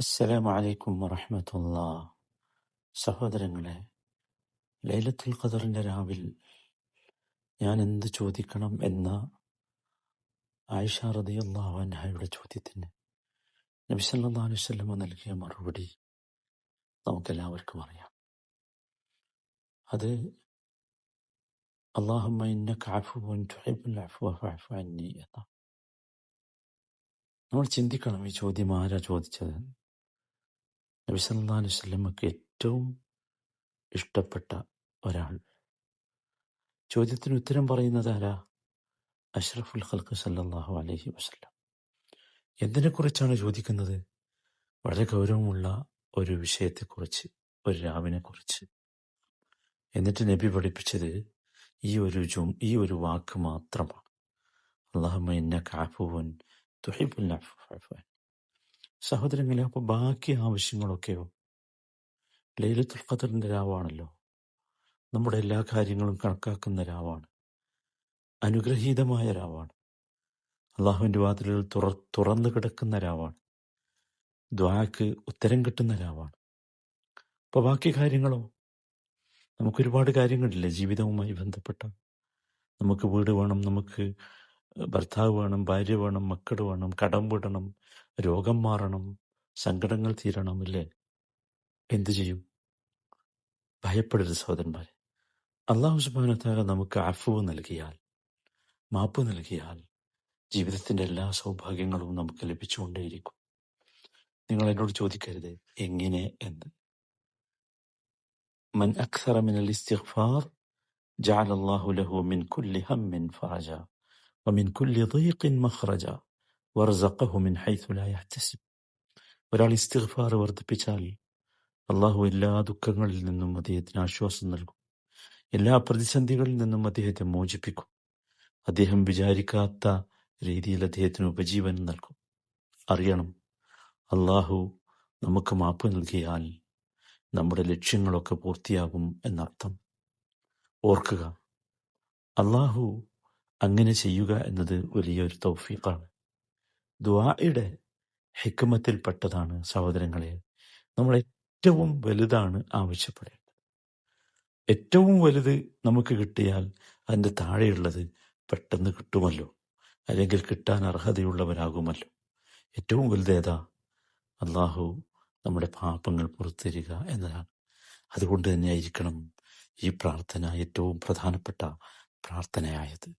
അസ്സലാമു അലൈക്കും വറഹ്മത്തുള്ളാഹ്. സഹോദരങ്ങളെ, ലൈലത്തുൽ ഖദറിന്റെ രാവിൽ ഞാൻ എന്ത് ചോദിക്കണം എന്ന ആയിഷ റളിയല്ലാഹു അൻഹയുടെ ചോദ്യത്തിന് നബി സല്ലല്ലാഹു അലൈഹി വസല്ലം നൽകിയ മറുപടി നമുക്കെല്ലാവർക്കും അറിയാം. അത് അല്ലാഹുമ്മ ഇന്നക അഫുവ്വുൻ തുഹിബ്ബുൽ അഫ്വ ഫഅഫു അന്നി എന്ന. നമ്മൾ ചിന്തിക്കണം, ഈ ചോദ്യം ആരാ ചോദിച്ചത്? നബി സല്ലല്ലാഹു അലൈഹി വസല്ലമക്ക് ഏറ്റവും ഇഷ്ടപ്പെട്ട ഒരാൾ. ചോദ്യത്തിന് ഉത്തരം പറയുന്നത് ആരാ? അഷ്റഫുൽ ഖൽഖ് സല്ലല്ലാഹു അലൈഹി വസല്ലം. എന്തിനെക്കുറിച്ചാണ് ചോദിക്കുന്നത്? വളരെ ഗൗരവമുള്ള ഒരു വിഷയത്തെക്കുറിച്ച്, ഒരു രാവിനെക്കുറിച്ച്. എന്നിട്ട് നബി പഠിപ്പിച്ചത് ഈ ഒരു വാക്ക് മാത്രമാണ്. അല്ലാഹുമ്മ ഇന്നക അഫുവ്വുൻ തുഹിബ്ബുൽ അഫ്വ ഫഅഫു അന്നി. സഹോദരങ്ങളെ, അപ്പോൾ ബാക്കി ആവശ്യങ്ങളൊക്കെയോ? ലൈലത്തുൽ ഖദറിന്റെ രാവാണല്ലോ, നമ്മുടെ എല്ലാ കാര്യങ്ങളും കണക്കാക്കുന്ന രാവാണ്, അനുഗ്രഹീതമായ രാവാണ്, അള്ളാഹുവിന്റെ വാതിലുകൾ തുറന്നു കിടക്കുന്ന രാവാണ്, ദുആക്ക് ഉത്തരം കിട്ടുന്ന രാവാണ്. അപ്പോൾ ബാക്കി കാര്യങ്ങളോ? നമുക്കൊരുപാട് കാര്യങ്ങളില്ലേ ജീവിതവുമായി ബന്ധപ്പെട്ട? നമുക്ക് വീട് വേണം, നമുക്ക് ഭർത്താവ് വേണം, ഭാര്യ വേണം, മക്കൾ വേണം, കടം വീടണം, രോഗം മാറണം, സങ്കടങ്ങൾ തീരണം, ഇല്ലേ? എന്തു ചെയ്യും? ഭയപ്പെടരുത് സഹോദരന്മാരെ. അല്ലാഹു സുബ്ഹാനഹു വ തആല നമുക്ക് അഫ്വ് നൽകിയാൽ, മാപ്പ് നൽകിയാൽ, ജീവിതത്തിന്റെ എല്ലാ സൗഭാഗ്യങ്ങളും നമുക്ക് ലഭിച്ചുകൊണ്ടേയിരിക്കും. നിങ്ങൾ എന്നോട് ചോദിക്കരുത് എങ്ങനെ എന്ന്. മൻ അക്സറ മിനൽ ഇസ്തിഗ്ഫാർ ജഅല അല്ലാഹു ലഹു മിൻ കുല്ലി ഹമ്മിൻ ഫറജ വമിൻ കുല്ലി ളീഖിൻ മഖ്റജ വറസഖഹു മിൻ ഹൈഥു ലാ യഹ്തസിബ്. ഒരാൾ ഇസ്തിഗ്ഫാർ വർദ്ധിപ്പിച്ചാൽ അള്ളാഹു എല്ലാ ദുഃഖങ്ങളിൽ നിന്നും അദ്ദേഹത്തിന് ആശ്വാസം നൽകും, എല്ലാ പ്രതിസന്ധികളിൽ നിന്നും അദ്ദേഹത്തെ മോചിപ്പിക്കും, അദ്ദേഹം വിചാരിക്കാത്ത രീതിയിൽ അദ്ദേഹത്തിന് ഉപജീവനം നൽകും. അറിയണം, അള്ളാഹു നമുക്ക് മാപ്പ് നൽകിയാൽ നമ്മുടെ ലക്ഷ്യങ്ങളൊക്കെ പൂർത്തിയാകും എന്നർത്ഥം. ഓർക്കുക, അള്ളാഹു അങ്ങനെ ചെയ്യുക എന്നത് വലിയൊരു തൗഫീഖാണ്, ദുആയുടെ ഹിക്മത്തിൽപ്പെട്ടതാണ്. സഹോദരങ്ങളെ, നമ്മൾ ഏറ്റവും വലുതാണ് ആവശ്യപ്പെടേണ്ടത്. ഏറ്റവും വലുത് നമുക്ക് കിട്ടിയാൽ അതിൻ്റെ താഴെയുള്ളത് പെട്ടെന്ന് കിട്ടുമല്ലോ, അല്ലെങ്കിൽ കിട്ടാൻ അർഹതയുള്ളവരാകുമല്ലോ. ഏറ്റവും വലുത് ഏതാ? അള്ളാഹു നമ്മുടെ പാപങ്ങൾ പുറത്തരിക എന്നതാണ്. അതുകൊണ്ട് തന്നെ ആയിരിക്കണം ഈ പ്രാർത്ഥന ഏറ്റവും പ്രധാനപ്പെട്ട പ്രാർത്ഥനയായത്.